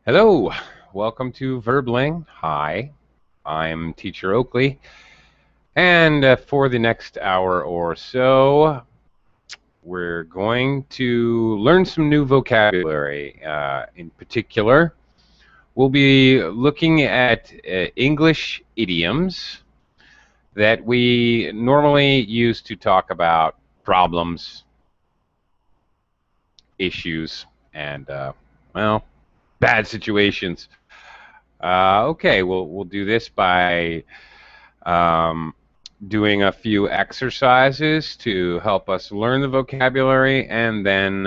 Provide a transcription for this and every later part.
Hello, welcome to Verbling. Hi, I'm Teacher Oakley, and for the next hour or so, we're going to learn some new vocabulary. In particular, we'll be looking at English idioms that we normally use to talk about problems, issues, and, well, bad situations. Okay, we'll do this by doing a few exercises to help us learn the vocabulary, and then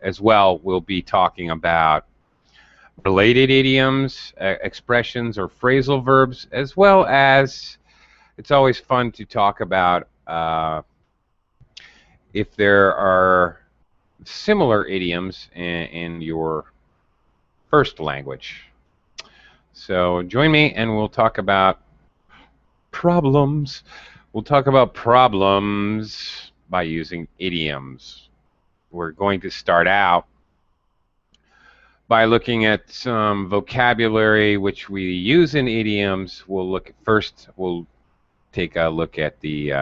as well we'll be talking about related idioms, expressions, or phrasal verbs, as well as it's always fun to talk about if there are similar idioms in your first language. So join me and we'll talk about problems. We'll talk about problems by using idioms. We're going to start out by looking at some vocabulary which we use in idioms. We'll take a look at the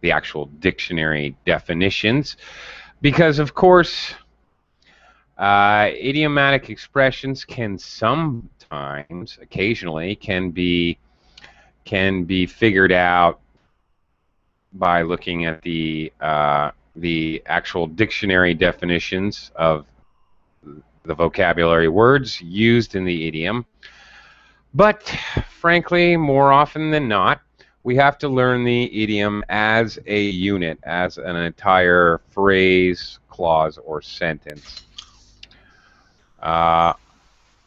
actual dictionary definitions, because of course idiomatic expressions can sometimes, occasionally, can be figured out by looking at the actual dictionary definitions of the vocabulary words used in the idiom. But frankly, more often than not, we have to learn the idiom as a unit, as an entire phrase, clause, or sentence.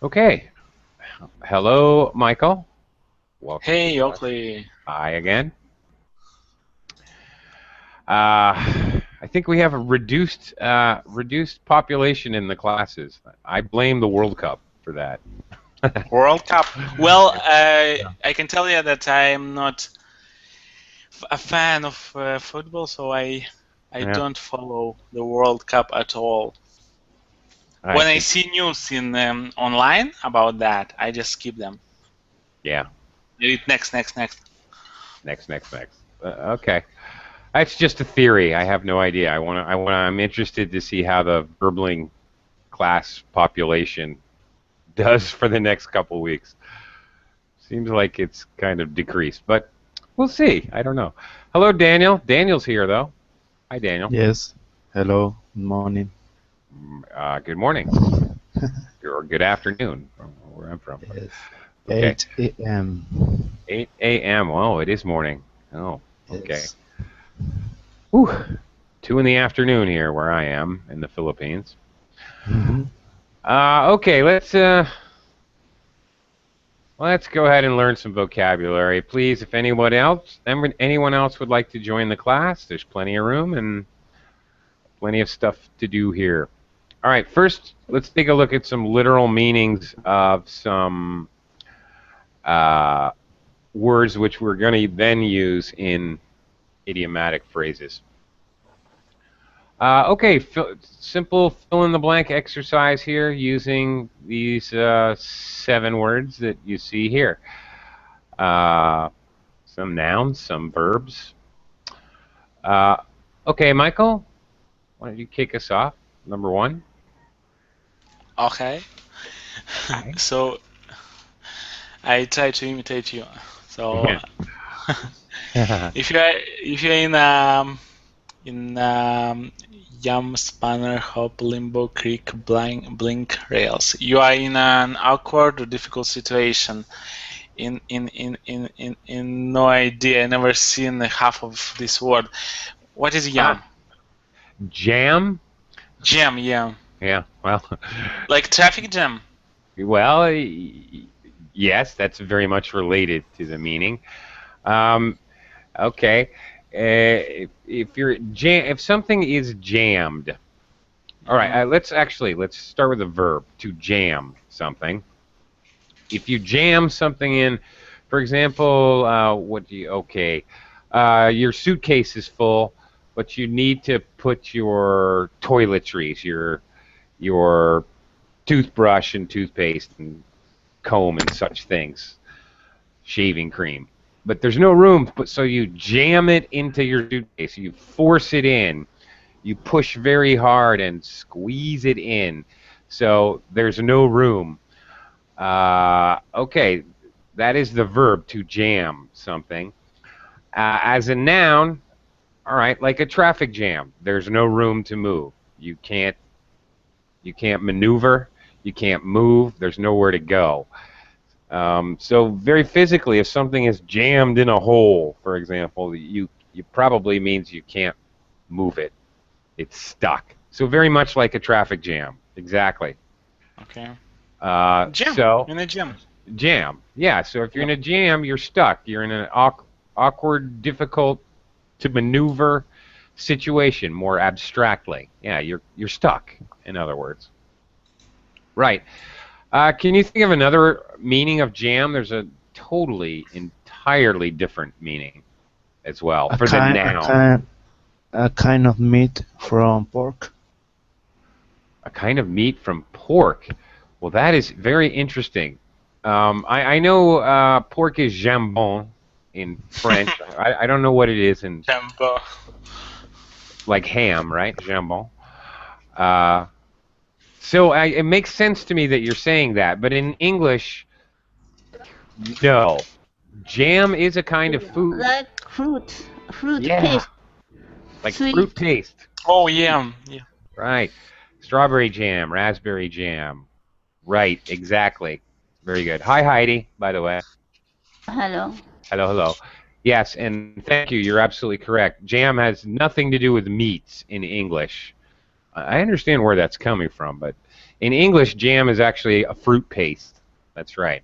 Okay. Hello, Michael. Welcome. Hey, Oakley. Hi again. I think we have a reduced population in the classes. I blame the World Cup for that. World Cup. Well, I can tell you that I'm not a fan of football, so I don't follow the World Cup at all. When I see news in online about that, I just skip them. Yeah. Next. Okay. That's just a theory. I have no idea. I'm interested to see how the Verbling class population does for the next couple weeks. Seems like it's kind of decreased, but we'll see. I don't know. Hello, Daniel. Daniel's here, though. Hi, Daniel. Yes. Hello. Good morning. Good morning. Or good afternoon, from where I'm from. Yes. Okay. 8 a.m. 8 a.m. Oh, it is morning. Oh, okay. Yes. Whew. 2 in the afternoon here where I am in the Philippines. Mm-hmm. Okay, let's go ahead and learn some vocabulary, please. If anyone else would like to join the class, there's plenty of room and plenty of stuff to do here. All right, first let's take a look at some literal meanings of some words which we're going to then use in idiomatic phrases. Okay, simple fill-in-the-blank exercise here using these 7 words that you see here. Some nouns, some verbs. Okay, Michael, why don't you kick us off? Number 1. Okay. So I try to imitate you. So if you're in Yam, Spanner, Hop, Limbo, Creek, Blink, Rails, you are in an awkward or difficult situation. In no idea, I never seen half of this word. What is yam? Jam? Jam, yeah. Yeah, well. Like traffic jam? Well, yes, that's very much related to the meaning. Okay. If something is jammed, all right. Let's start with a verb. To jam something. If you jam something in, for example, your suitcase is full, but you need to put your toiletries, your toothbrush and toothpaste and comb and such things, shaving cream. But there's no room, so you jam it into your toothpaste. You force it in. You push very hard and squeeze it in. So there's no room. Okay, that is the verb, to jam something. As a noun, all right, like a traffic jam. There's no room to move. You can't maneuver. You can't move. There's nowhere to go. So very physically, if something is jammed in a hole, for example, you probably means you can't move it. It's stuck. So very much like a traffic jam. Exactly. Okay. Jam. So in a jam. Jam. Yeah. So if you're in a jam, you're stuck. You're in an awkward, difficult to maneuver situation. More abstractly, yeah, you're stuck. In other words. Right. Can you think of another meaning of jam? There's a entirely different meaning as well for the noun. A kind of meat from pork. A kind of meat from pork. Well, that is very interesting. I know pork is jambon in French. I don't know what it is in jambon. Like ham, right? Jambon. So it makes sense to me that you're saying that, but in English, no. Jam is a kind of food. Like fruit yeah. paste. Like sweet. Fruit paste. Oh, yeah. Yeah. Right. Strawberry jam, raspberry jam. Right, exactly. Very good. Hi, Heidi, by the way. Hello. Hello, hello. Yes, and thank you. You're absolutely correct. Jam has nothing to do with meats in English. I understand where that's coming from, but in English, jam is actually a fruit paste. That's right.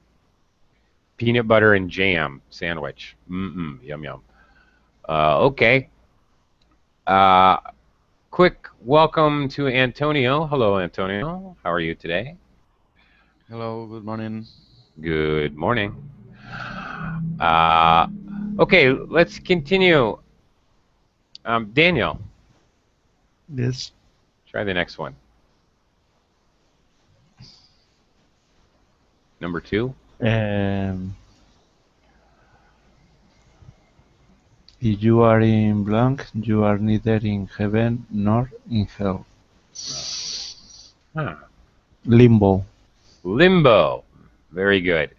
Peanut butter and jam sandwich. Yum, yum. Okay. Quick welcome to Antonio. Hello, Antonio. How are you today? Hello, good morning. Good morning. Okay, let's continue. Daniel. Yes. Try the next one. Number 2. If you are in blank, you are neither in heaven nor in hell. Limbo. Limbo. Very good.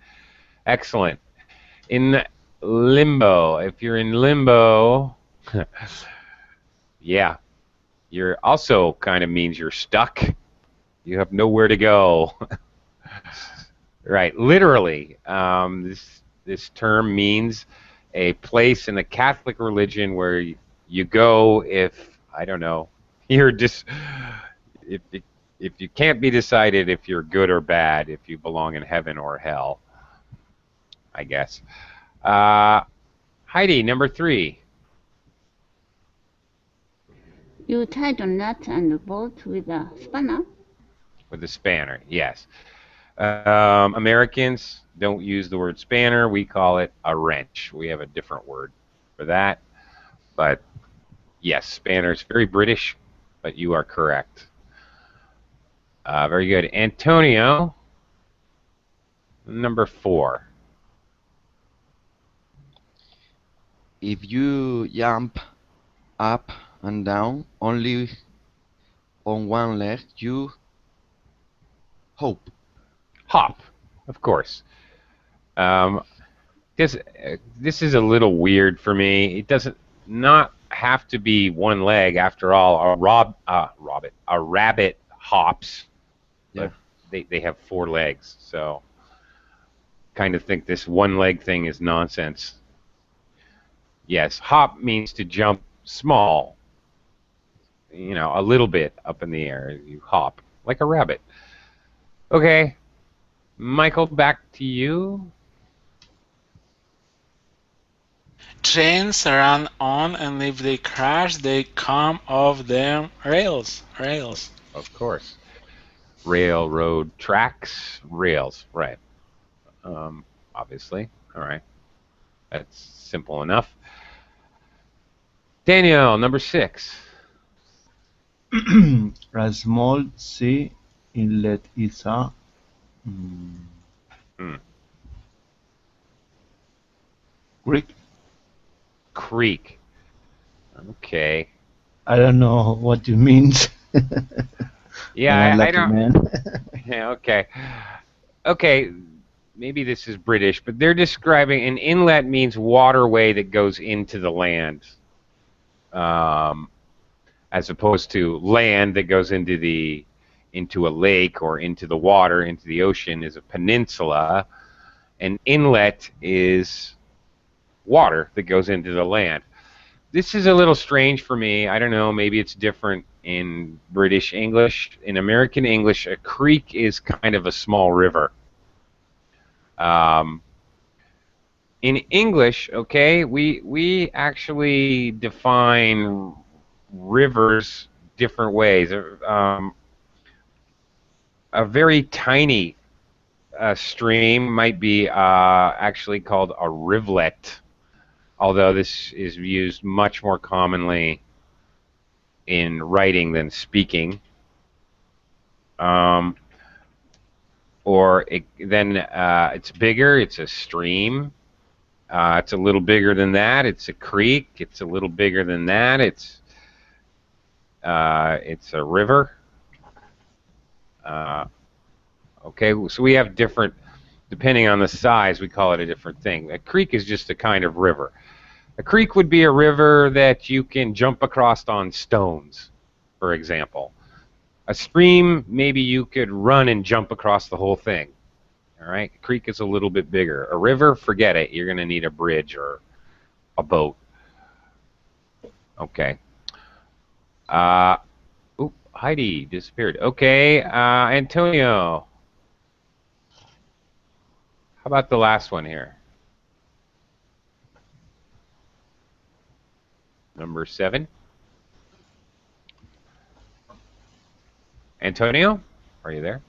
Excellent. In limbo. If you're in limbo, yeah, you're also kind of means you're stuck. You have nowhere to go. Right. Literally, this term means a place in the Catholic religion where you go if, I don't know, you're just, if you can't be decided if you're good or bad, if you belong in heaven or hell, I guess. Heidi, number 3. You tied a nut and bolt with a spanner? With a spanner, yes. Americans don't use the word spanner. We call it a wrench. We have a different word for that. But yes, spanner is very British, but you are correct. Very good. Antonio, number 4. If you jump up and down only on one leg, you hop. Hop, of course. This is a little weird for me. It doesn't not have to be one leg. After all, a rabbit hops. Yeah. But they have 4 legs, so kind of think this one leg thing is nonsense. Yes, hop means to jump small. You know, a little bit up in the air. You hop like a rabbit. Okay. Michael, back to you. Trains run on, and if they crash, they come off their rails. Rails. Of course. Railroad tracks, rails. Right. Obviously. All right. That's simple enough. Daniel, number 6. A small sea Inlet is a mm, Hmm. creek. Creek. Okay. I don't know what you means. Yeah, I'm a I lucky don't. man. Yeah, okay. Okay, maybe this is British, but they're describing an inlet means waterway that goes into the land, um, as opposed to land that goes into a lake or into the water, into the ocean is a peninsula. An inlet is water that goes into the land. This is a little strange for me. I don't know. Maybe it's different in British English. In American English, a creek is kind of a small river. Um, in English, okay, we actually define rivers different ways. A very tiny stream might be actually called a rivulet, although this is used much more commonly in writing than speaking. Um, then it's bigger. It's a stream. It's a little bigger than that. It's a creek. It's a little bigger than that. It's a river. Okay, so we have different, depending on the size, we call it a different thing. A creek is just a kind of river. A creek would be a river that you can jump across on stones, for example. A stream, maybe you could run and jump across the whole thing. All right, a creek is a little bit bigger. A river, forget it. You're going to need a bridge or a boat. Okay. Heidi disappeared. Okay, Antonio. How about the last one here? Number 7. Antonio, are you there?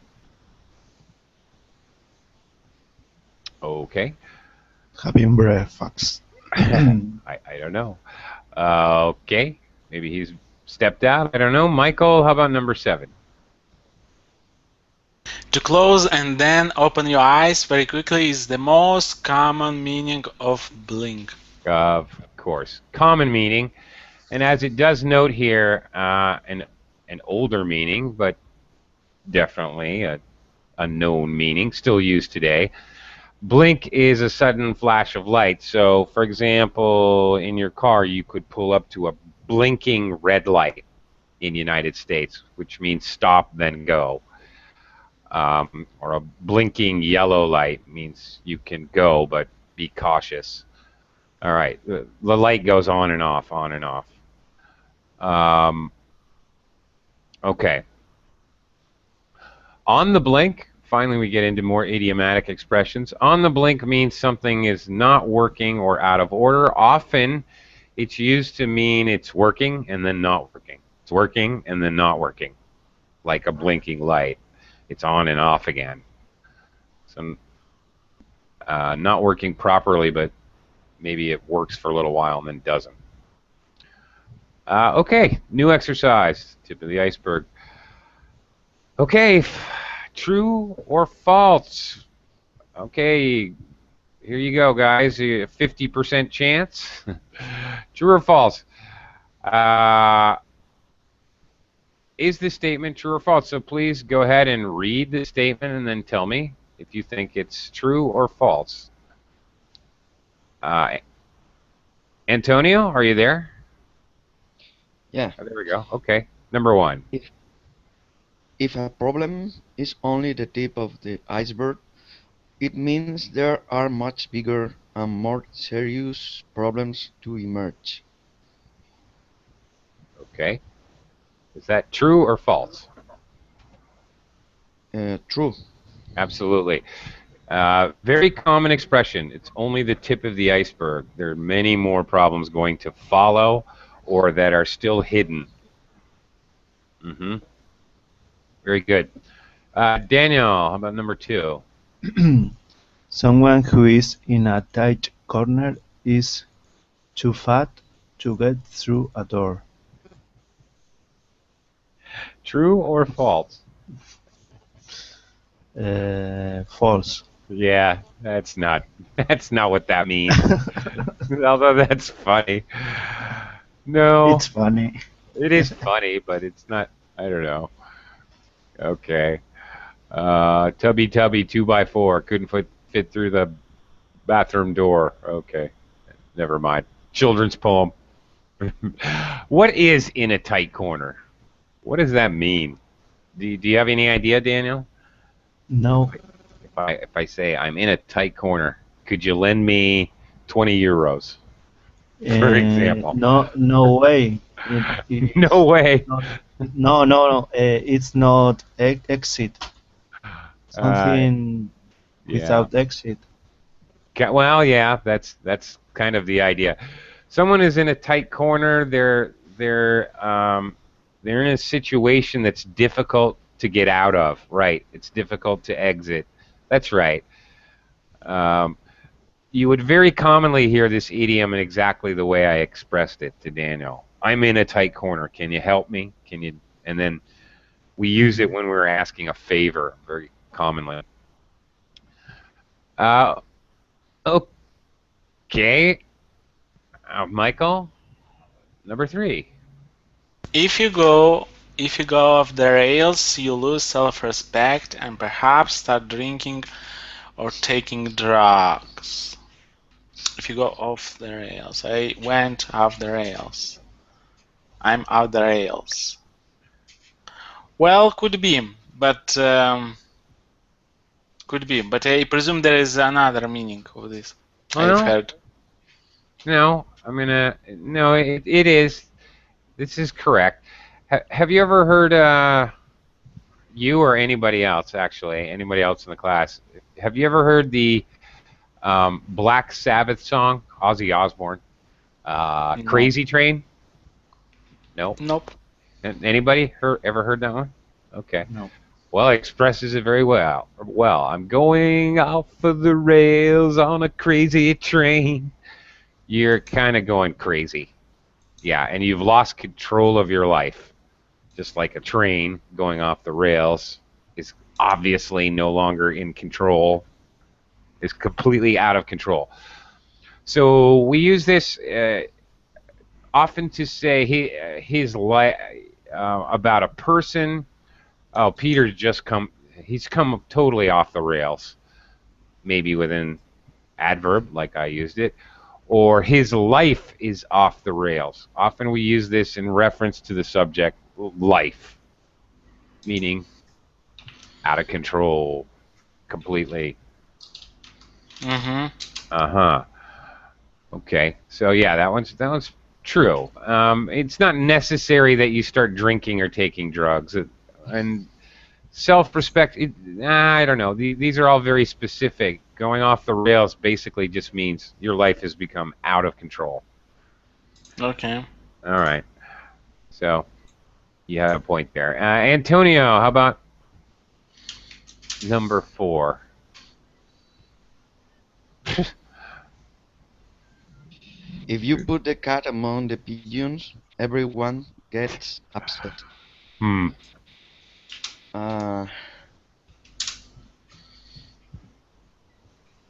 Okay. Having breakfast. I don't know. Okay, maybe he's stepped out. I don't know. Michael, how about number 7? To close and then open your eyes very quickly is the most common meaning of blink. Of course. Common meaning. And as it does note here, an older meaning, but definitely a known meaning, still used today. Blink is a sudden flash of light. So, for example, in your car, you could pull up to a blinking red light in the United States, which means stop, then go. Or a blinking yellow light means you can go, but be cautious. All right, the light goes on and off, on and off. Okay. On the blink, finally we get into more idiomatic expressions. On the blink means something is not working or out of order. Often it's used to mean it's working and then not working. It's working and then not working, like a blinking light. It's on and off again. So not working properly, but maybe it works for a little while and then doesn't. Okay, new exercise, tip of the iceberg. Okay, true or false? Okay, here you go, guys. A 50% chance. True or false? Is the statement true or false? So please go ahead and read the statement and then tell me if you think it's true or false. Antonio, are you there? Yeah. Oh, there we go. Okay. Number 1. If a problem is only the tip of the iceberg, it means there are much bigger and more serious problems to emerge. Okay. Is that true or false? True. Absolutely. Very common expression. It's only the tip of the iceberg. There are many more problems going to follow or that are still hidden. Very good. Daniel, how about number 2? Someone who is in a tight corner is too fat to get through a door. True or false? False. Yeah, that's not what that means. Although that's funny. No, It's funny. it is funny, but it's not. I don't know. Okay. Tubby Tubby 2x4 couldn't fit through the bathroom door. Okay, never mind. Children's poem. What is in a tight corner? What does that mean? Do you have any idea, Daniel? No. If I say I'm in a tight corner, could you lend me 20 euros, for example? No way. It No is way. not. No. It's not exit. Something Yeah. without exit. Well, yeah, that's kind of the idea. Someone is in a tight corner. They're in a situation that's difficult to get out of. Right. It's difficult to exit. That's right. You would very commonly hear this idiom in exactly the way I expressed it to Daniel. I'm in a tight corner. Can you help me? Can you? And then we use it when we're asking a favor very commonly. Okay. Michael, number 3. If you go off the rails, you lose self-respect and perhaps start drinking or taking drugs. If you go off the rails, I went off the rails. I'm off the rails. Well, could be, but I presume there is another meaning of this. I've heard. No, no. It is. This is correct. Have you ever heard? You or anybody else, actually, anybody else in the class? Have you ever heard the Black Sabbath song, Ozzy Osbourne, No. "Crazy Train"? No. Nope. Anybody ever heard that one? Okay. No. Well, it expresses it very well. Well, I'm going off of the rails on a crazy train. You're kind of going crazy. Yeah, and you've lost control of your life. Just like a train going off the rails is obviously no longer in control, is completely out of control. So we use this often to say his life about a person. Oh, he's come totally off the rails. Maybe with an adverb, like I used it. Or his life is off the rails. Often we use this in reference to the subject, life, meaning out of control, completely. Okay, so yeah, that one's true. It's not necessary that you start drinking or taking drugs, and self-respect. I don't know. These are all very specific. Going off the rails basically just means your life has become out of control. Okay. All right. So you have a point there. Antonio, how about number 4? If you put the cat among the pigeons, everyone gets upset.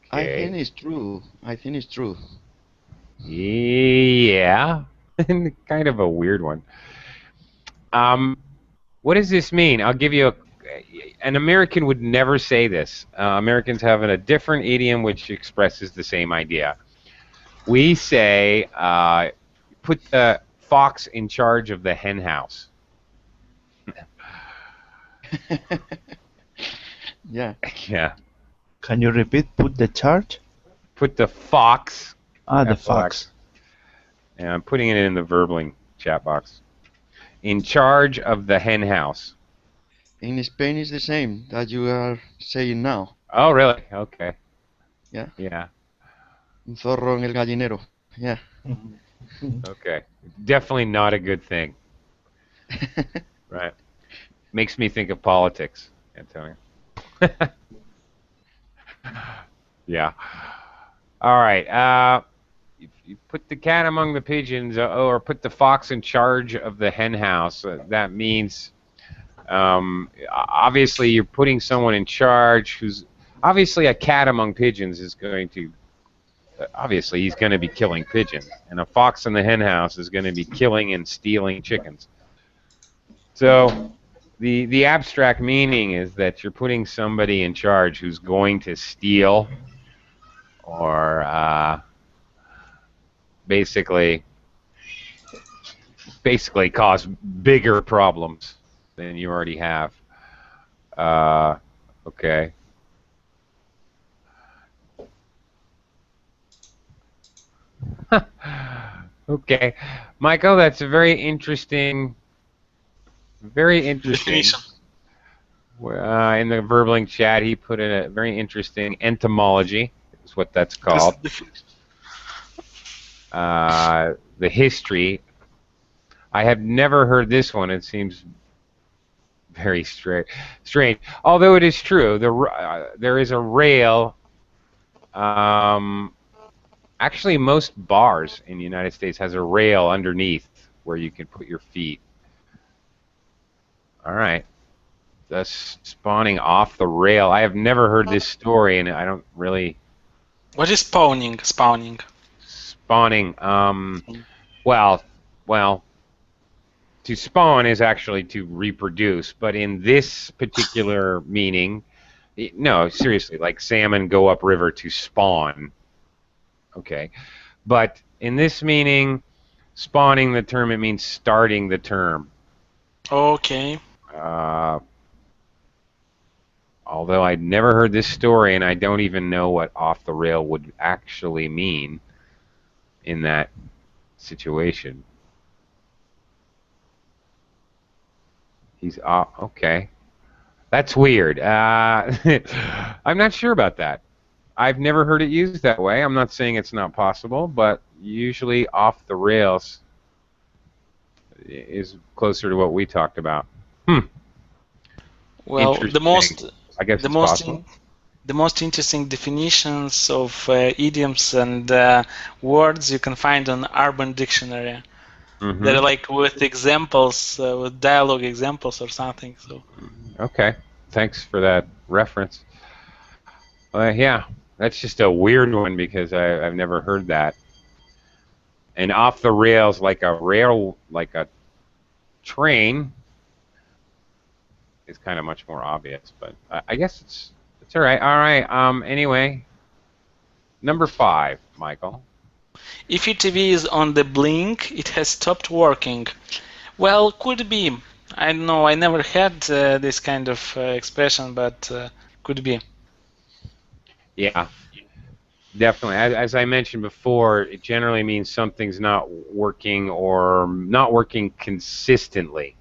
I think it's true. Yeah. Kind of a weird one. What does this mean? I'll give you an American would never say this. Americans have a different idiom which expresses the same idea. We say, put the fox in charge of the hen house. Yeah. Yeah. Can you repeat? Put the charge? Put the fox. The fox. And I'm putting it in the Verbling chat box. In charge of the hen house. In Spain, it's the same that you are saying now. Oh, really? Okay. Yeah. Yeah. Un zorro en el gallinero. Yeah. Okay. Definitely not a good thing. Right. Makes me think of politics, Antonio. Yeah. All right. You put the cat among the pigeons, or put the fox in charge of the hen house. That means Obviously, you're putting someone in charge who's obviously a cat among pigeons is going to. Obviously, he's going to be killing pigeons, and a fox in the hen house is going to be killing and stealing chickens. So, the abstract meaning is that you're putting somebody in charge who's going to steal or basically cause bigger problems than you already have. Okay. Okay, Michael, that's a very interesting. Definition. In the Verblink chat, he put in a very interesting entomology, is what that's called. The history. I have never heard this one. It seems very strange. Although it is true, there is a rail. Actually, most bars in the United States has a rail underneath where you can put your feet. All right. Thus spawning off the rail. I have never heard this story, and I don't really. What is spawning? Spawning. Spawning. Well, to spawn is actually to reproduce, but in this particular meaning, no, seriously, like salmon go upriver to spawn. Okay, but in this meaning, spawning the term, it means starting the term. Okay. Although I'd never heard this story, and I don't even know what off the rail would actually mean in that situation. He's okay. That's weird. I'm not sure about that. I've never heard it used that way. I'm not saying it's not possible, but usually off the rails is closer to what we talked about. Well, the most interesting definitions of idioms and words you can find on Urban Dictionary. Mm-hmm. They're like with examples, with dialogue examples or something. So. Okay, thanks for that reference. Yeah, that's just a weird one because I've never heard that. And off the rails, like a train, is kind of much more obvious. But I guess it's all right. All right. Anyway, number 5, Michael. If your TV is on the blink, it has stopped working. Well, could be. I don't know. I never had this kind of expression, but could be. Yeah, definitely. As I mentioned before, it generally means something's not working or not working consistently.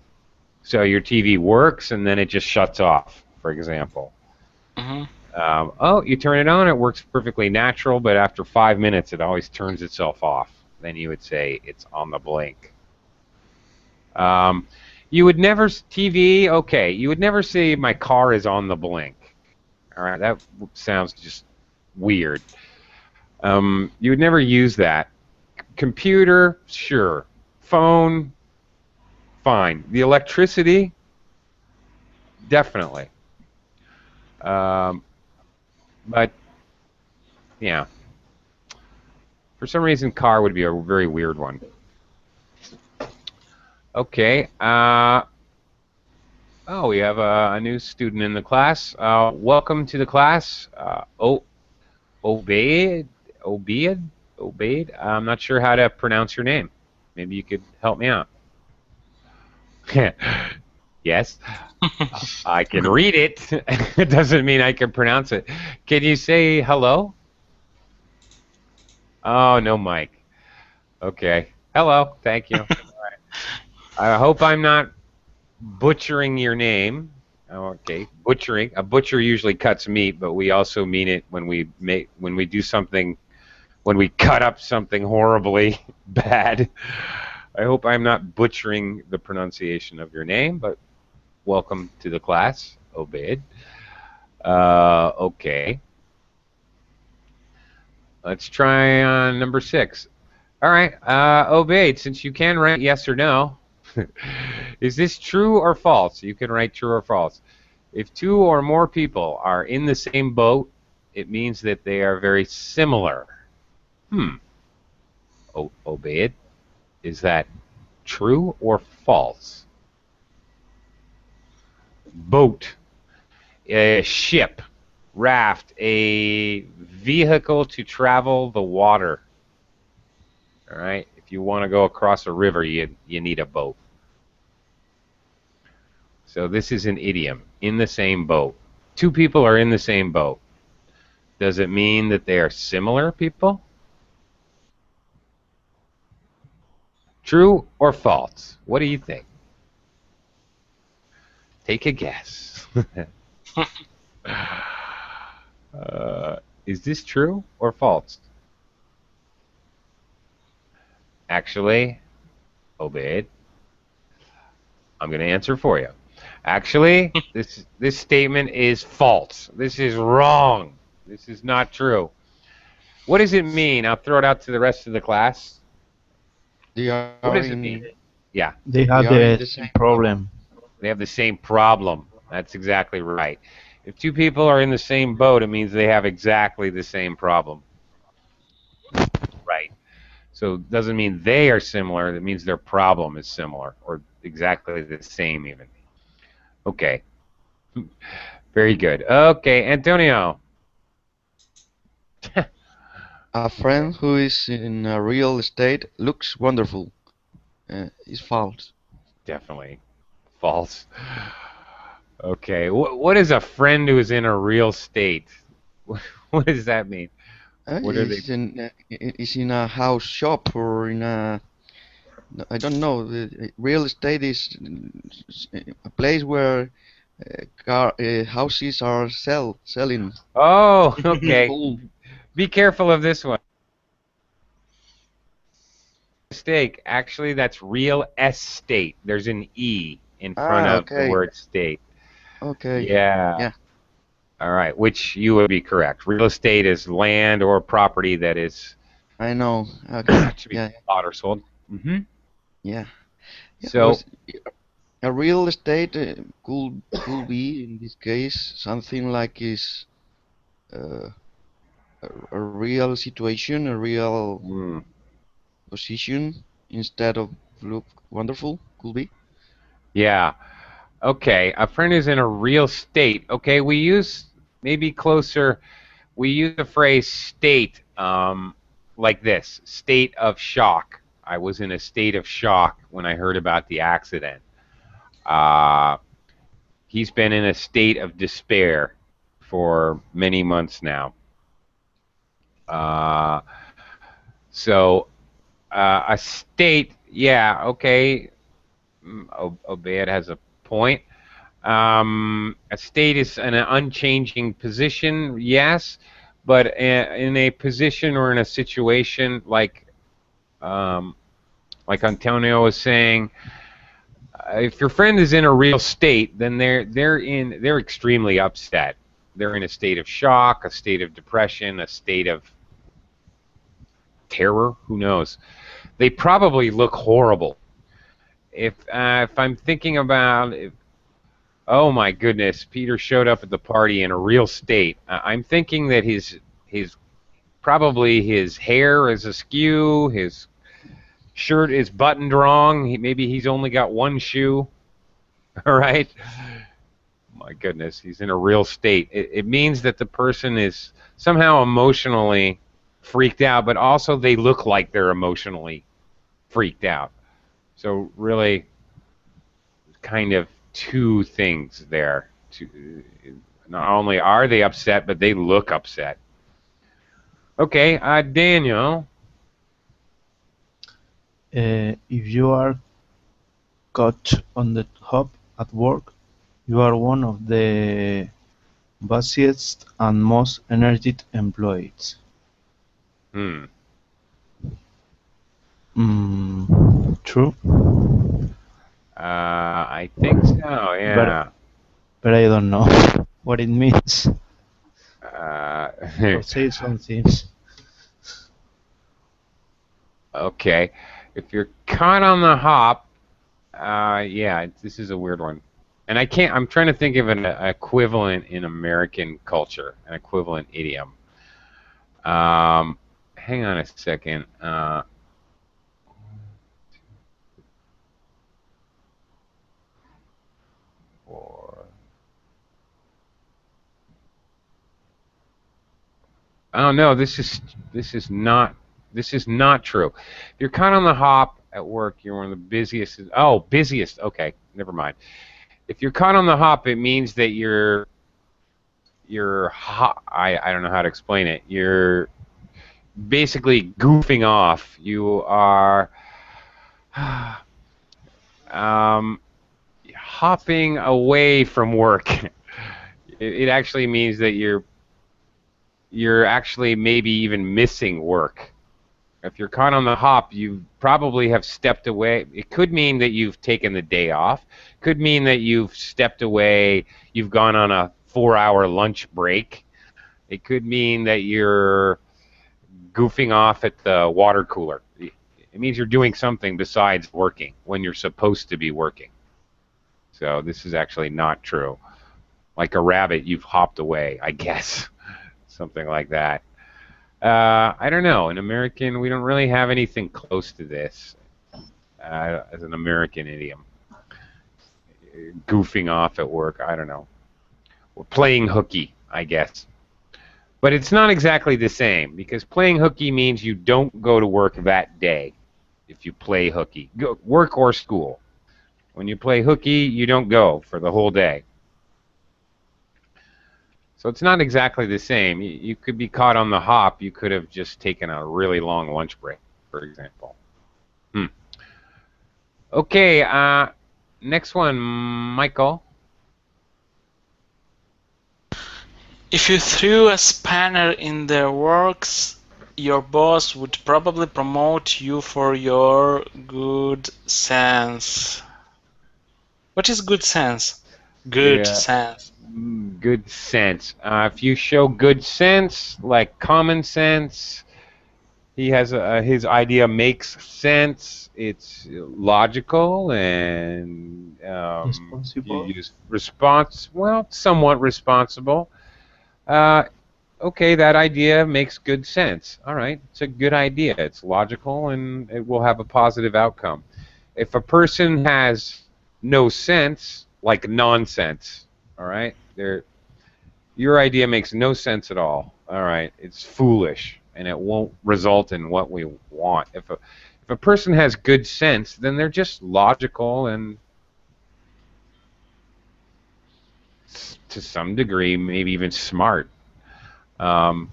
So your TV works and then it just shuts off, for example. Mm-hmm. Oh, you turn it on, it works perfectly natural, but after 5 minutes it always turns itself off. Then you would say it's on the blink. You would never, TV, okay, you would never say my car is on the blink. All right, that sounds just weird. You would never use that. Computer, sure. Phone, fine. The electricity, definitely. But, yeah. For some reason, car would be a very weird one. Okay. Oh, we have a new student in the class. Welcome to the class. Obaid? I'm not sure how to pronounce your name. Maybe you could help me out. Yes. I can read it. It doesn't mean I can pronounce it. Can you say hello? Oh, no mic. Okay. Hello. Thank you. All right. I hope I'm not butchering your name. Okay. Butchering. A butcher usually cuts meat, but we also mean it when we do something, when we cut up something horribly bad. I hope I'm not butchering the pronunciation of your name, but welcome to the class, Obaid. Okay. Let's try on number 6. All right, Obaid, since you can write yes or no, Is this true or false? You can write true or false. If two or more people are in the same boat, it means that they are very similar. Obey it. Is that true or false? Boat, a ship, raft, a vehicle to travel the water. All right. If you want to go across a river, you need a boat. So this is an idiom. In the same boat. Two people are in the same boat. Does it mean that they are similar people? True or false? What do you think? Take a guess. Is this true or false? Actually, obey it. I'm going to answer for you. Actually, this statement is false. This is wrong. This is not true. What does it mean? I'll throw it out to the rest of the class. They What are does it mean? Yeah. They they have are in the the same same problem. They have the same problem. That's exactly right. If two people are in the same boat, it means they have exactly the same problem. Right. So it doesn't mean they are similar. It means their problem is similar or exactly the same even. Okay. Very good. Okay, Antonio. A friend who is in a real estate looks wonderful. Is false. Definitely false. Okay. What is a friend who is in a real state? What does that mean? What are they? Is in a house shop or in a, I don't know. Real estate is a place where houses are selling. Oh, okay. Cool. Be careful of this one. Mistake. Actually, that's real estate. There's an E in front of the Okay. word state. Okay. Yeah. Yeah. All right. Which you would be correct. Real estate is land or property that is I know. Okay. to be Yeah. bought or sold. Mm-hmm. Yeah. Yeah. So, A real estate could be in this case something like is uh, a real situation, a real position instead of look wonderful. Could be. yeah. Okay. A friend is in a real state. Okay. We use maybe closer. We use the phrase state like this: state of shock. I was in a state of shock when I heard about the accident. Uh, he's been in a state of despair for many months now. Uh, so a state, yeah, okay. Obed has a point. A state is an unchanging position, yes, but in a position or in a situation like Antonio was saying, if your friend is in a real state, then they're extremely upset. They're in a state of shock, a state of depression, a state of terror. Who knows? They probably look horrible. If I'm thinking about, oh my goodness, Peter showed up at the party in a real state. I'm thinking that his probably his hair is askew, his shirt is buttoned wrong. Maybe he's only got one shoe. All right. My goodness, he's in a real state. It means that the person is somehow emotionally freaked out, but also they look like they're emotionally freaked out. So really, kind of two things there. Not only are they upset, but they look upset. Okay, Daniel. If you are caught on the hop at work, you are one of the busiest and most energetic employees. True. I think so, yeah. But I don't know what it means. Or say something. Okay. If you're caught on the hop, Yeah, this is a weird one. And I'm trying to think of an equivalent in American culture, an equivalent idiom. Um, Hang on a second. Or, oh no, this is not true. If you're caught on the hop at work, you're one of the busiest. Oh, busiest. Okay, never mind. If you're caught on the hop, it means that you're hot. I don't know how to explain it. You're basically goofing off. You are um, hopping away from work. It actually means that you're actually maybe even missing work. If you're caught on the hop, you probably have stepped away. It could mean that you've taken the day off. Could mean that you've stepped away. You've gone on a 4-hour lunch break. It could mean that you're goofing off at the water cooler. It means you're doing something besides working when you're supposed to be working. So this is actually not true. Like a rabbit, you've hopped away, I guess. Something like that. I don't know. In American, we don't really have anything close to this as an American idiom. Goofing off at work, I don't know. Or playing hooky, I guess. But it's not exactly the same because playing hooky means you don't go to work that day if you play hooky. Work or school. When you play hooky, you don't go for the whole day. So it's not exactly the same. You could be caught on the hop. You could have just taken a really long lunch break, for example. Okay, next one, Michael. If you threw a spanner in the works, your boss would probably promote you for your good sense. What is good sense? Good Yeah. sense. Good sense. If you show good sense, like common sense, he has his idea makes sense. It's logical, and you Responsible. use response. Well, somewhat responsible. Uh, okay, that idea makes good sense. All right, it's a good idea. It's logical, and it will have a positive outcome. If a person has no sense, like nonsense, all right, your idea makes no sense at all. All right, it's foolish, and it won't result in what we want. If a person has good sense, then they're just logical and to some degree, maybe even smart. Um,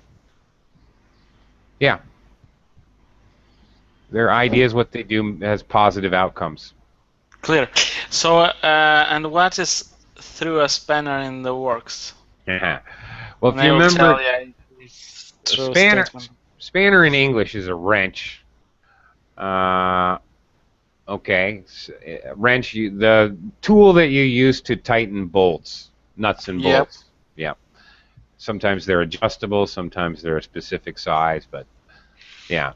yeah, their ideas, what they do, has positive outcomes. Clear. So, and what is threw a spanner in the works? Yeah. Well, And if I you will remember, tell you it's a true spanner statement. spanner in English is a wrench. Okay, wrench. The tool that you use to tighten bolts, nuts and Yep. bolts. Yeah. Sometimes they're adjustable. Sometimes they're a specific size. But yeah.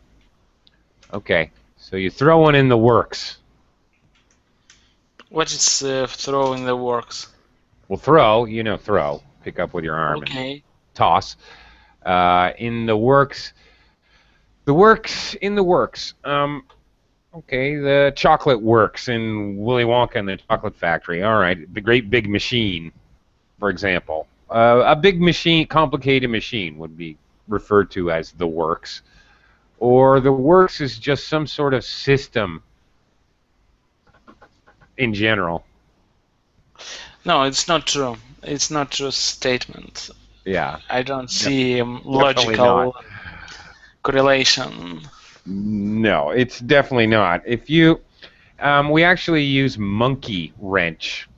Okay. So you throw one in the works. What is throw in the works? Well, throw. You know, throw. Pick up with your arm and Okay. toss. In the works. The works in the works. Okay, the chocolate works in Willy Wonka and the Chocolate Factory. All right, the great big machine, for example. A big machine, complicated machine would be referred to as the works. Or the works is just some sort of system in general. No, it's not true. It's not true statement. Yeah. I don't see Definitely logical not. correlation. No, it's definitely not. If you, we actually use monkey wrench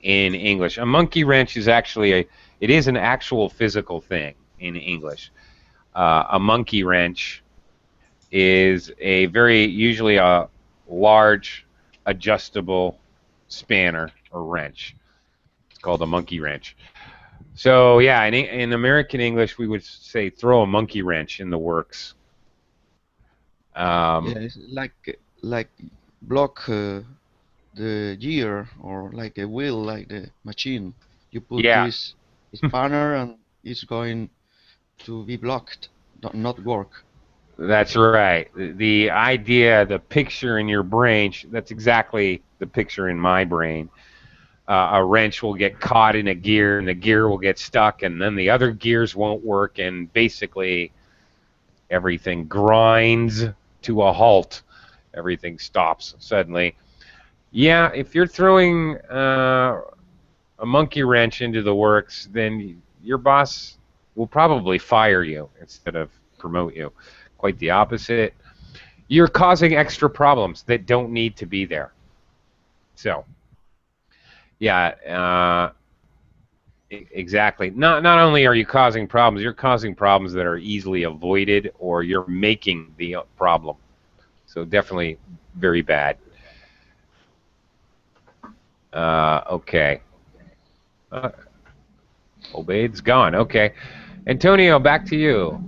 in English. A monkey wrench is actually it is an actual physical thing in English. A monkey wrench is usually a large adjustable spanner or wrench. It's called a monkey wrench. So yeah, in American English, we would say throw a monkey wrench in the works. Yeah, it's like block the gear or like a wheel, like the machine. You put Yeah, this spanner and it's going to be blocked, not work. that's right. The idea, the picture in your brain, that's exactly the picture in my brain. A wrench will get caught in a gear and the gear will get stuck and then the other gears won't work and basically everything grinds to a halt. Everything stops suddenly. Yeah, if you're throwing a monkey wrench into the works, then your boss will probably fire you instead of promote you. Quite the opposite. You're causing extra problems that don't need to be there. So, yeah, exactly. Not only are you causing problems, you're causing problems that are easily avoided, or you're making the problem. So definitely very bad. Okay. Obaid's gone. Okay. Antonio, back to you.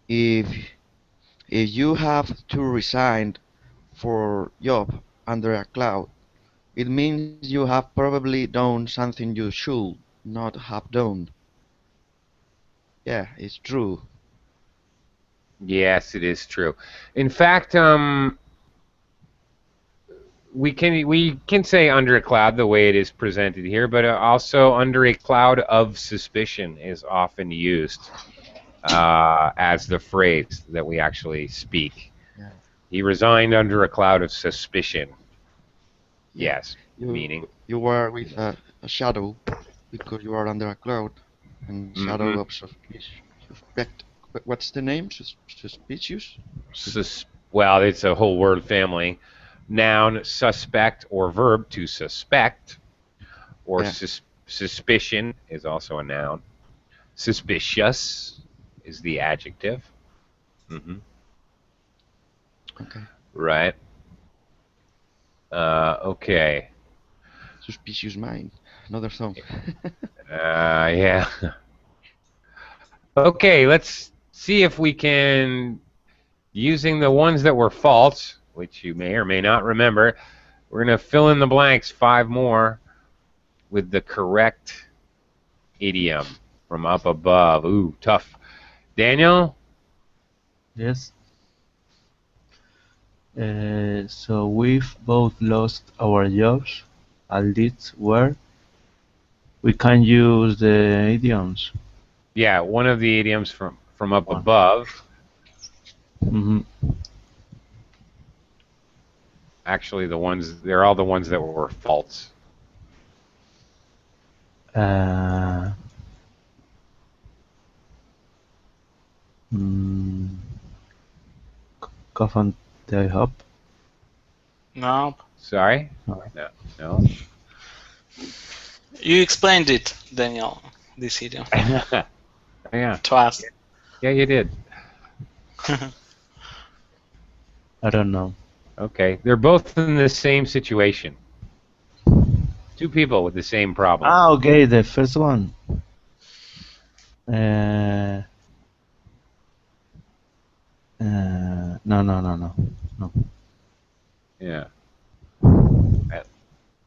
If if you have to resign for job under a cloud, it means you have probably done something you should not have done. Yeah, it's true. Yes, it is true. In fact, we can say under a cloud the way it is presented here, but also under a cloud of suspicion is often used as the phrase that we actually speak. Yeah. He resigned under a cloud of suspicion. Yeah. Yes, meaning. You are with a shadow because you are under a cloud and shadow Mm-hmm. of suspect. What's the name? Suspicious? Well, it's a whole word family. Noun, suspect, or verb to suspect, or Yeah. suspicion is also a noun. Suspicious is the adjective. Mm-hmm. Okay. Right. Okay. Suspicious mind. Another song. Yeah. Okay, let's see if we can, using the ones that were false, which you may or may not remember, we're going to fill in the blanks 5 more with the correct idiom from up above. Ooh, tough. Daniel? Yes. So we've both lost our jobs, at least where we can use the idioms. Yeah, one of the idioms from up One. above. Mhm. Actually, they're all the ones that were false. Uh, mm, Cough and die hop. No, Sorry? No. No. you explained it, Daniel. This idiom Yeah. to us. Yeah, you did. I don't know. Okay. They're both in the same situation. 2 people with the same problem. Ah, okay, the first one. Uh, no. Yeah.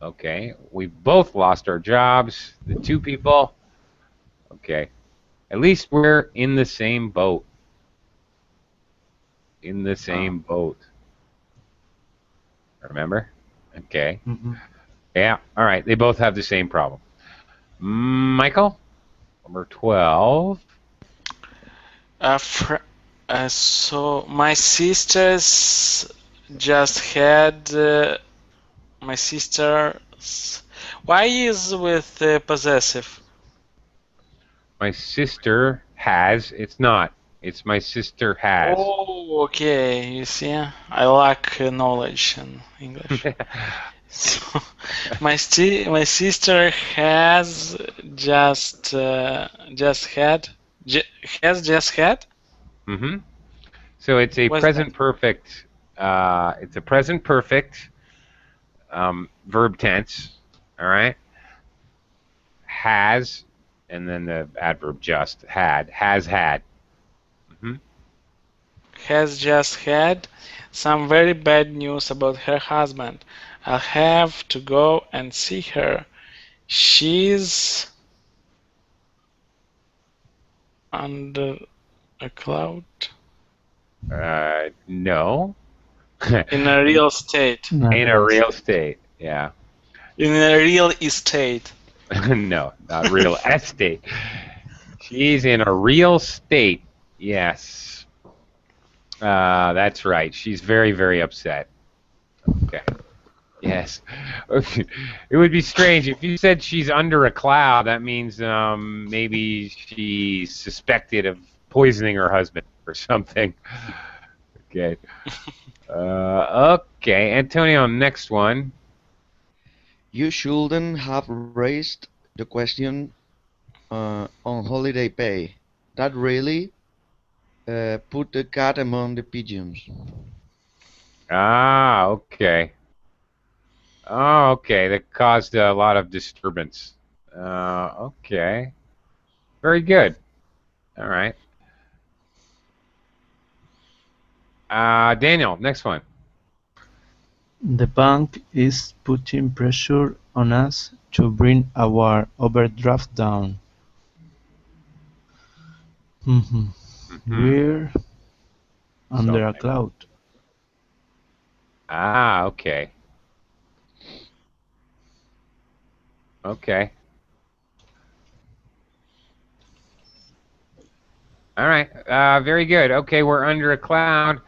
Okay. We both lost our jobs. The 2 people. Okay. At least we're in the same boat. In the same boat. Remember? Okay. Mhm. Yeah. All right. They both have the same problem. Michael? Number 12. So my sisters just had my sisters. Why is with possessive? My sister has. It's not. It's my sister has. Oh, okay. You see, I lack knowledge in English. So my sister has just had has just had. Mm-hmm. So it's a What's that? present perfect. It's a present perfect verb tense. All right. Has, and then the adverb just had. Has had. Mm-hmm. has just had some very bad news about her husband. I'll have to go and see her. She's under a cloud. No. In a real estate. In a real estate. Yeah. In a real estate. No, not real estate. She's in a real state. Yes. That's right. She's very, very upset. Okay. Yes. Okay. It would be strange if you said she's under a cloud. That means maybe she's suspected of poisoning her husband or something. Okay. Okay, Antonio, next one. You shouldn't have raised the question on holiday pay. That really put the cat among the pigeons. Ah, okay. Oh, okay. That caused a lot of disturbance. Okay. Very good. All right. Daniel, next one. The bank is putting pressure on us to bring our overdraft down. We're under a cloud. Ah, okay. Okay. All right. Very good. Okay, we're under a cloud.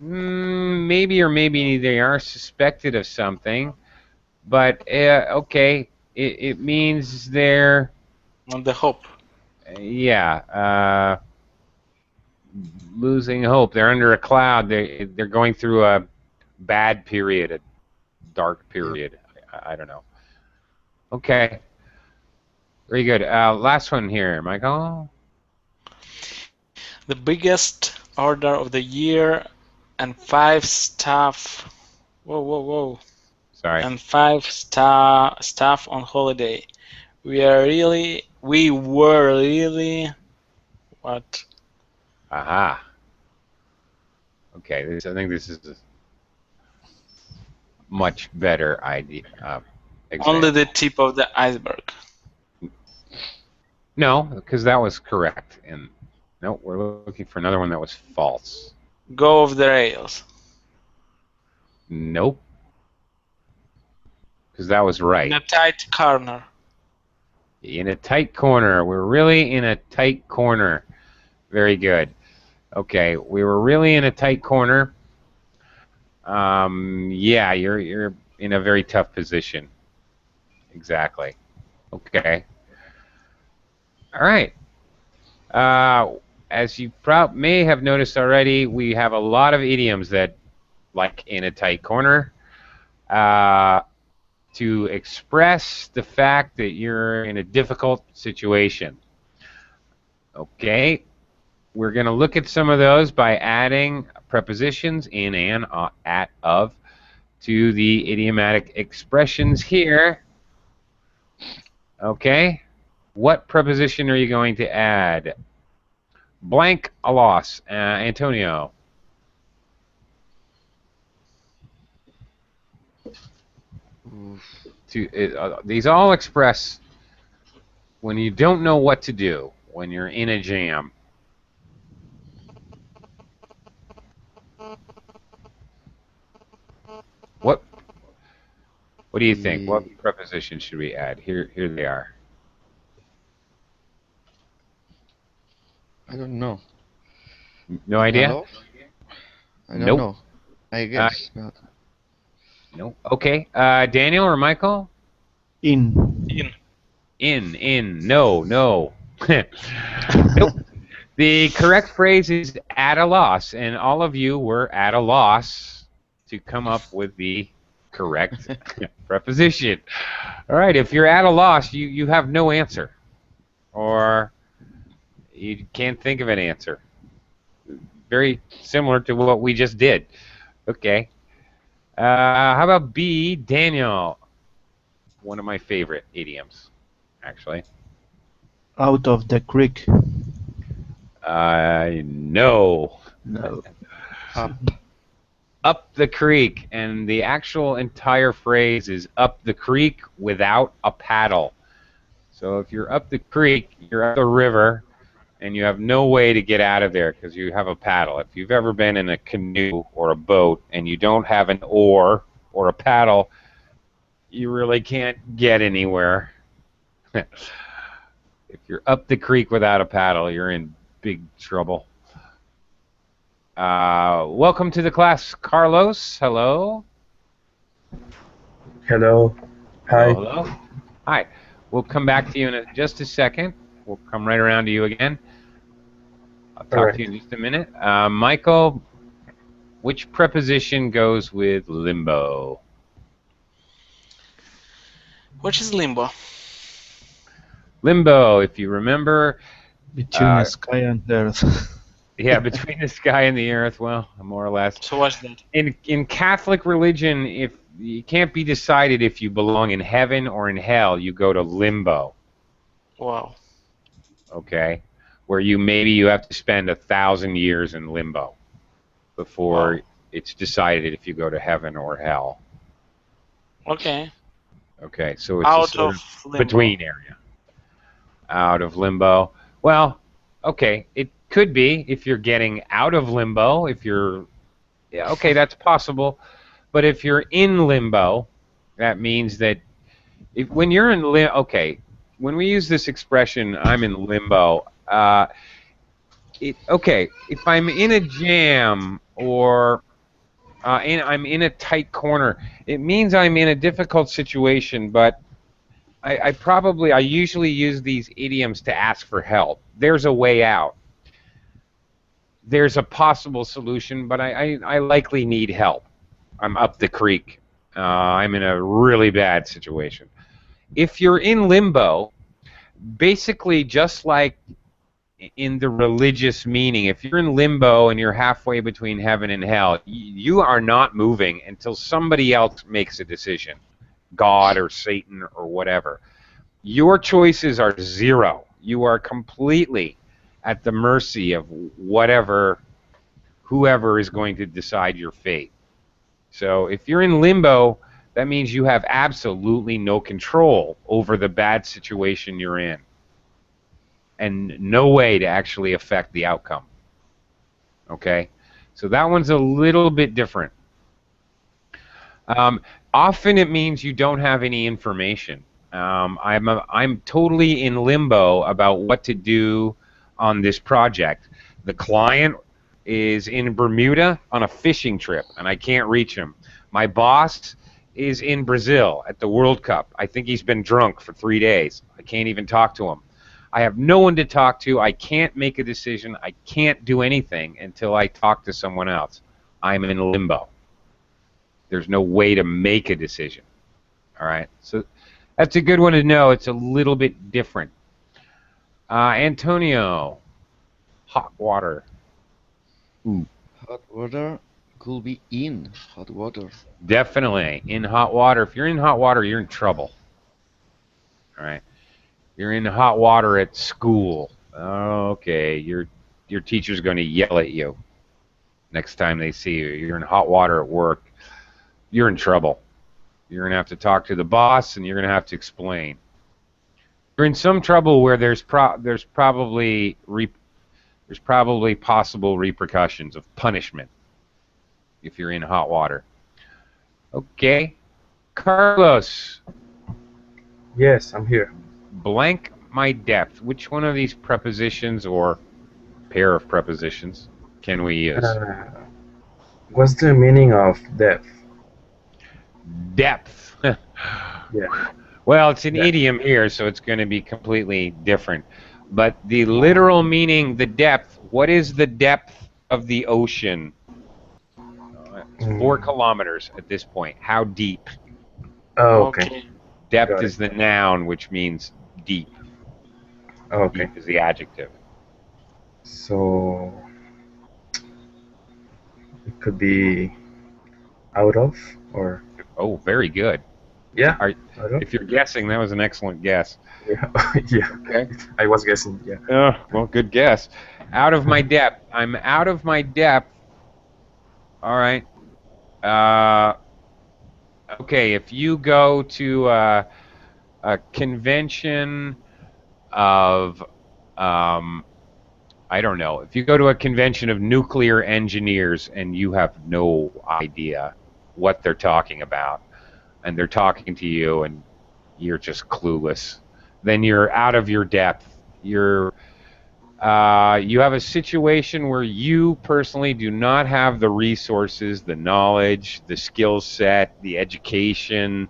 Maybe or maybe they are suspected of something, but okay, it means they're On the hope. yeah, losing hope. They're under a cloud. They're going through a bad period, a dark period. I don't know. Okay. Very good. Last one here, Michael. The biggest order of the year and 5 staff. Whoa. Sorry. And 5 staff on holiday. We were really what? Aha. Okay. I think this is a much better idea. Example. Only the tip of the iceberg. No, because that was correct. And no, we're looking for another one that was false. Go off the rails. Nope. Because that was right. In a tight corner. In a tight corner. We're really in a tight corner. Very good. Okay, we were really in a tight corner. Yeah, you're in a very tough position. Exactly. Okay. All right. As you may have noticed already, we have a lot of idioms that, like in a tight corner, to express the fact that you're in a difficult situation. Okay. We're going to look at some of those by adding prepositions in and at of to the idiomatic expressions here. Okay. What preposition are you going to add? Blank a loss. Antonio. These all express when you don't know what to do, when you're in a jam. What do you think? What preposition should we add? Here they are. I don't know. No idea? Hello? I don't Nope. know. I guess. No. Okay. Daniel or Michael? In. No. Nope. The correct phrase is at a loss, and all of you were at a loss to come up with the correct preposition. All right. If you're at a loss, you have no answer, or you can't think of an answer. Very similar to what we just did. Okay. How about B, Daniel? One of my favorite idioms, actually. Out of the creek. No. No. Up. Up the creek, and the actual entire phrase is up the creek without a paddle. So if you're up the creek, you're up the river, and you have no way to get out of there because you have a paddle. If you've ever been in a canoe or a boat and you don't have an oar or a paddle, you really can't get anywhere. If you're up the creek without a paddle, you're in big trouble. Welcome to the class, Carlos. Hello. Hello. Hi. Hello, hello. Hi. We'll come back to you in just a second. We'll come right around to you again. I'll talk to you in just a minute. Michael, which preposition goes with limbo? Which is limbo? Limbo, if you remember, Between the sky and earth. yeah, between the sky and the earth, well, more or less. So what's that? In Catholic religion, if you can't be decided if you belong in heaven or in hell, you go to limbo. Wow. Okay, where you have to spend 1,000 years in limbo before it's decided if you go to heaven or hell. Okay. Okay, so it's Out a sort of of limbo. between area. Out of limbo. Well, okay, it could be if you're getting out of limbo. If you're, yeah, okay, that's possible. But if you're in limbo, that means that when you're in limbo, okay, when we use this expression, I'm in limbo. Okay, if I'm in a jam or I'm in a tight corner, it means I'm in a difficult situation. But I usually use these idioms to ask for help. There's a way out. There's a possible solution, but I likely need help. I'm up the creek. I'm in a really bad situation. If you're in limbo, basically just like in the religious meaning, if you're in limbo and you're halfway between heaven and hell, you are not moving until somebody else makes a decision, God or Satan or whatever. Your choices are zero. You are completely at the mercy of whoever is going to decide your fate. So if you're in limbo, that means you have absolutely no control over the bad situation you're in and no way to actually affect the outcome. Okay? So that one's a little bit different. Often it means you don't have any information. I'm totally in limbo about what to do on this project. The client is in Bermuda on a fishing trip, and I can't reach him. My boss is in Brazil at the World Cup. I think he's been drunk for 3 days. I can't even talk to him. I have no one to talk to. I can't make a decision. I can't do anything until I talk to someone else. I'm in limbo. There's no way to make a decision. All right? So that's a good one to know. It's a little bit different. Antonio, hot water. Ooh. Hot water could be in hot water. Definitely in hot water. If you're in hot water, you're in trouble. All right. You're in hot water at school. Okay, your teacher's going to yell at you next time they see you. You're in hot water at work. You're in trouble. You're going to have to talk to the boss, and you're going to have to explain. You're in some trouble where there's probably possible repercussions of punishment if you're in hot water. Okay, Carlos. Yes, I'm here. Blank my depth. Which one of these prepositions or pair of prepositions can we use? What's the meaning of depth? Depth. Yeah. Well, it's an idiom here, so it's going to be completely different. But the literal meaning, the depth, what is the depth of the ocean? It's 4 kilometers at this point. How deep? Oh, okay. Depth is the noun, which means deep. Okay. Deep is the adjective. So it could be out of or. Oh, very good. Yeah. If you're guessing, that was an excellent guess. Yeah. Yeah. Okay. I was guessing. Yeah. Well, good guess. Out of my depth. I'm out of my depth All right. Okay, if you go to a convention of, I don't know, if you go to a convention of nuclear engineers and you have no idea what they're talking about, and they're talking to you and you're just clueless, then you're out of your depth. You have a situation where you personally do not have the resources, the knowledge, the skill set, the education,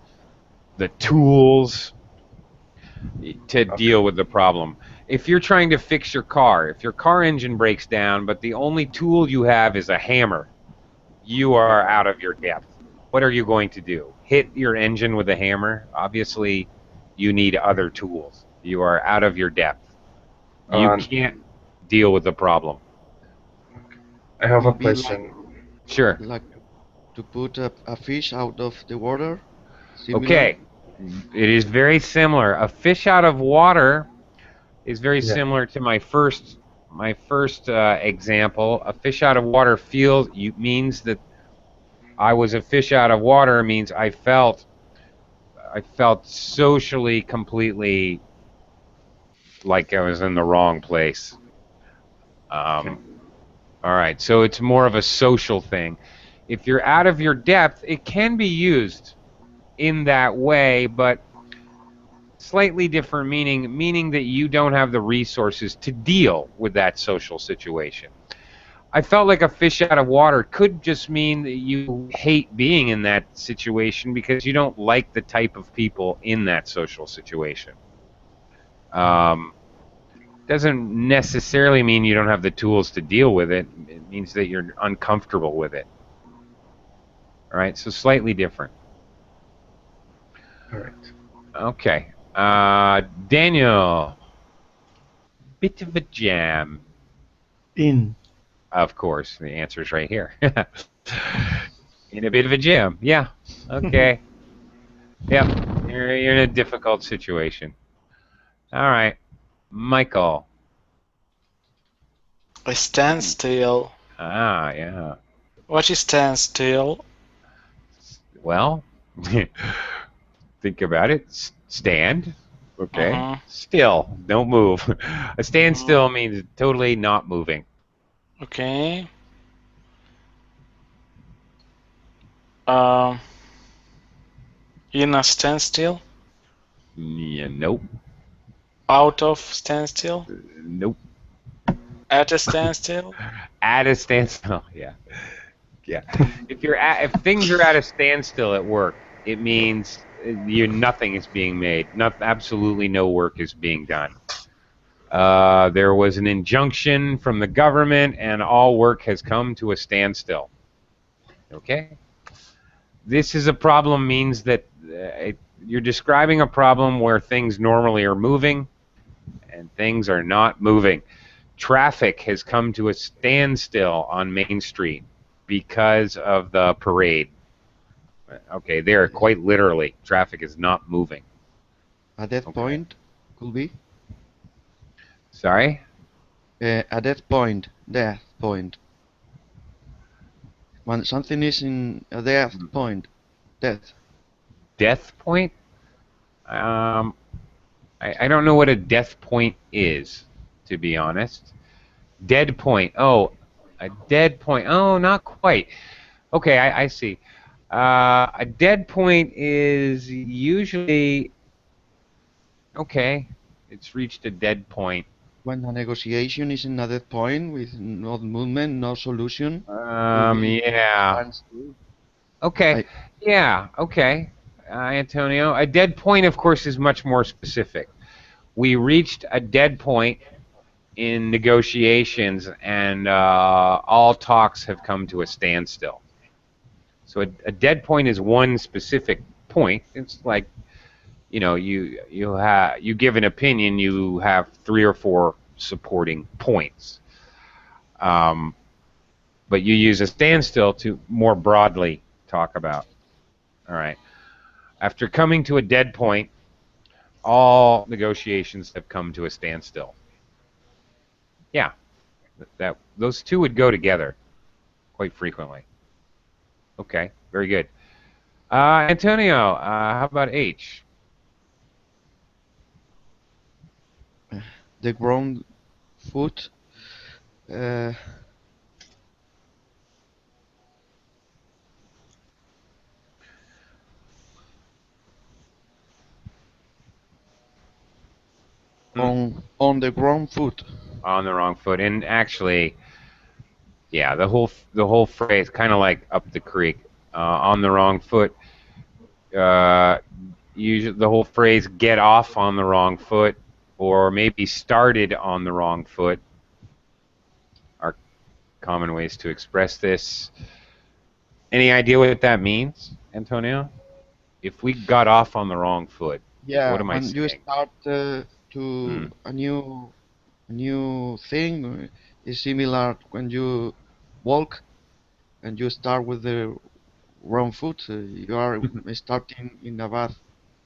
the tools to deal with the problem. If you're trying to fix your car, if your car engine breaks down, but the only tool you have is a hammer, you are out of your depth. What are you going to do? Hit your engine with a hammer? Obviously, you need other tools. You are out of your depth. You can't deal with the problem. I have a Could be question. Sure. like to put a fish out of the water. Similar. Okay. It is very similar. A fish out of water is very Yeah. similar to my first example. A fish out of water means that I was a fish out of water means I felt socially completely like I was in the wrong place. Okay. All right, so it's more of a social thing. If you're out of your depth, it can be used in that way, but slightly different meaning that you don't have the resources to deal with that social situation. I felt like a fish out of water could just mean that you hate being in that situation because you don't like the type of people in that social situation. Doesn't necessarily mean you don't have the tools to deal with it. It means that you're uncomfortable with it. All right, so slightly different. All right. Okay. Daniel, bit of a jam. In. Of course, the answer's right here. In a bit of a jam. Yeah. Okay. Yep. You're in a difficult situation. All right. Michael. A standstill. Ah, yeah. What is standstill? Well, think about it. Stand. Okay. Uh-huh. Still. Don't move. A standstill means totally not moving. Okay. In a standstill? Yeah, nope. Out of standstill? Nope. At a standstill? At a standstill. Yeah. Yeah. If things are at a standstill at work, it means nothing is being made. Absolutely no work is being done. There was an injunction from the government, and all work has come to a standstill. Okay. This is a problem means that you're describing a problem where things normally are moving, and things are not moving. Traffic has come to a standstill on Main Street because of the parade. Okay, there, quite literally, traffic is not moving. A dead point could be. Sorry? A dead point. Death point. When something is in a death point. Death. Death point? I don't know what a death point is, to be honest. Dead point. Oh, a dead point. Oh, not quite. Okay, I see. A dead point is usually okay. It's reached a dead point. When a negotiation is in a dead point with no movement, no solution. Yeah. Okay. Yeah. Okay. Antonio, a dead point, of course, is much more specific. We reached a dead point in negotiations, and all talks have come to a standstill. So a dead point is one specific point. It's like, you give an opinion, you have 3 or 4 supporting points. But you use a standstill to more broadly talk about. All right. After coming to a dead point, all negotiations have come to a standstill. Yeah. Those two would go together quite frequently. Okay, very good. Antonio, how about H? The ground foot. Uh, Hmm. on the ground foot. On the wrong foot. And actually, yeah, the whole phrase, kind of like up the creek, on the wrong foot. Uh, Usually, the whole phrase "get off on the wrong foot" or maybe "started on the wrong foot" are common ways to express this. Any idea what that means, Antonio? If we got off on the wrong foot, what Yeah, am I when you saying? start Hmm. to a new thing is similar when you walk and you start with the wrong foot. You are starting in a bad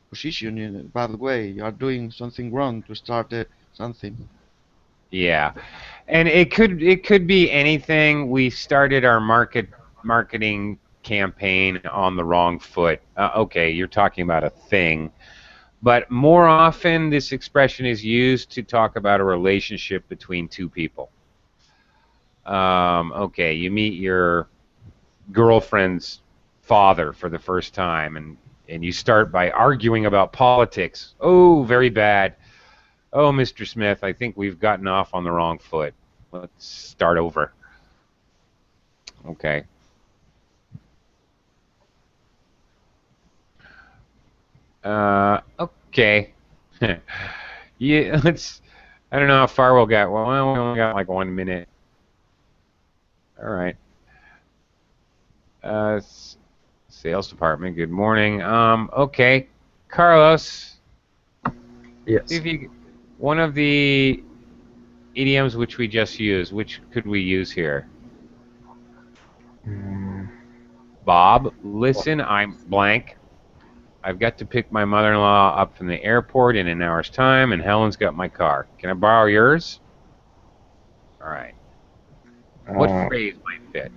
position, in a bad way. You are doing something wrong to start something. Yeah, and it could be anything. We started our marketing campaign on the wrong foot. Okay, you're talking about a thing, but more often this expression is used to talk about a relationship between two people. Okay, you meet your girlfriend's father for the first time, and you start by arguing about politics. Oh, very bad. Oh, Mr. Smith, I think we've gotten off on the wrong foot. Let's start over. Okay. Okay. Yeah, let's. I don't know how far we'll get. Well, we only got like 1 minute. All right. Uh, Sales department. Good morning. Okay, Carlos. See Yes. if you one of the idioms which we just used. Which could we use here? Mm, Bob, listen. I'm blank. I've got to pick my mother-in-law up from the airport in an hour's time, and Helen's got my car. Can I borrow yours? All right. What uh, phrase might fit?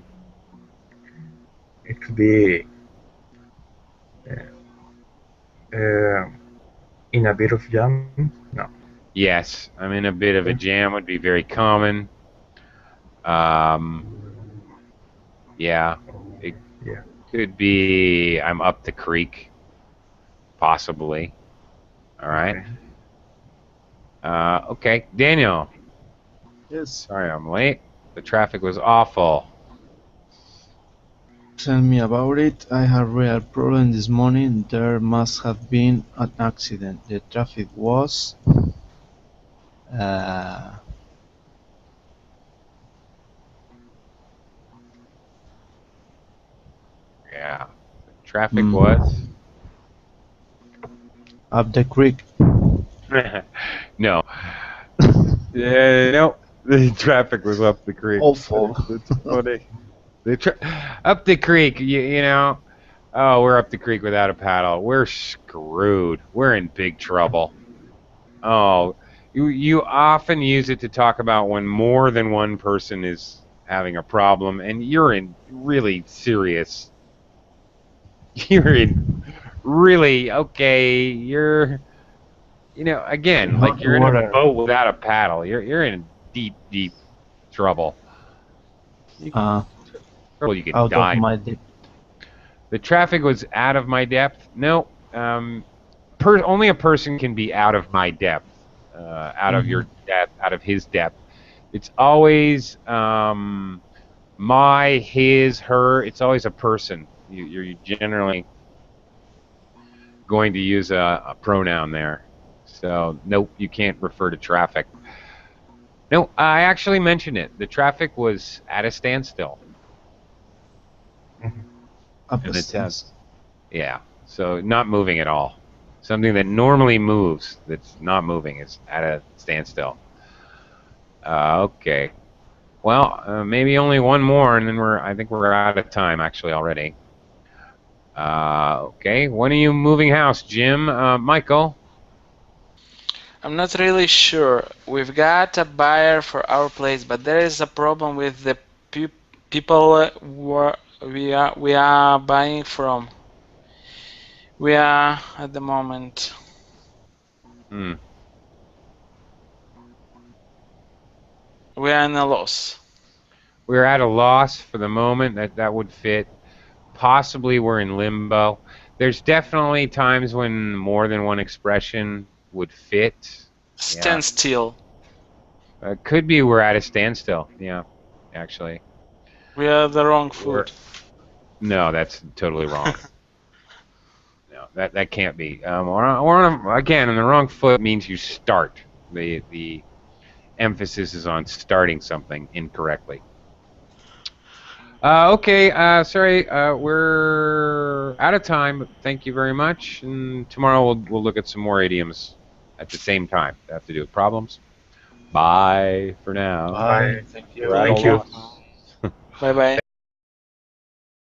it could be uh, in a bit of jam. No. Yes, I'm in a bit of a Okay. jam would be very common. Um, yeah, it Yeah. could be I'm up the creek, possibly. All right. Okay. Okay, Daniel. Yes. Sorry, I'm late. The traffic was awful. Tell me about it. I had a real problem this morning. There must have been an accident. The traffic was uh, Yeah, the traffic was. mm, up the creek. No, no, the traffic was up the creek. Awful. That's funny. Up the creek, you know. Oh, we're up the creek without a paddle. We're screwed. We're in big trouble. Oh, you often use it to talk about when more than one person is having a problem, and you're in really serious. You're in really okay. Again, like Hot you're in a water. boat without a paddle. You're in deep, deep trouble. You, Uh, trouble you could out of die. my depth. The traffic was out of my depth. No, only a person can be out of my depth, out of Mhm. your depth, out of his depth. It's always my, his, her. It's always a person. You're generally going to use a pronoun there. So nope, you can't refer to traffic. No, I actually mentioned it. The traffic was at a standstill, Mhm. Up and the the town. stairs. Yeah, so not moving at all. Something that normally moves that's not moving is at a standstill. Okay. Well, maybe only one more, and then I think we're out of time actually already. Okay. When are you moving house, Jim? Michael? I'm not really sure. We've got a buyer for our place, but there is a problem with the people we are buying from. We are at the moment. Hmm. We are in a loss. We're at a loss for the moment. That would fit. Possibly we're in limbo. There's definitely times when more than one expression would fit. Yeah. Stand still. Could be we're at a standstill. Yeah, actually. We are the wrong food. No, that's totally wrong. No, that can't be. Again, on the wrong foot means you start. The emphasis is on starting something incorrectly. Okay, sorry, we're out of time. But thank you very much. And tomorrow we'll look at some more idioms at the same time that have to do with problems. Bye for now. Bye. Bye. Thank you. Thank you. Bye bye.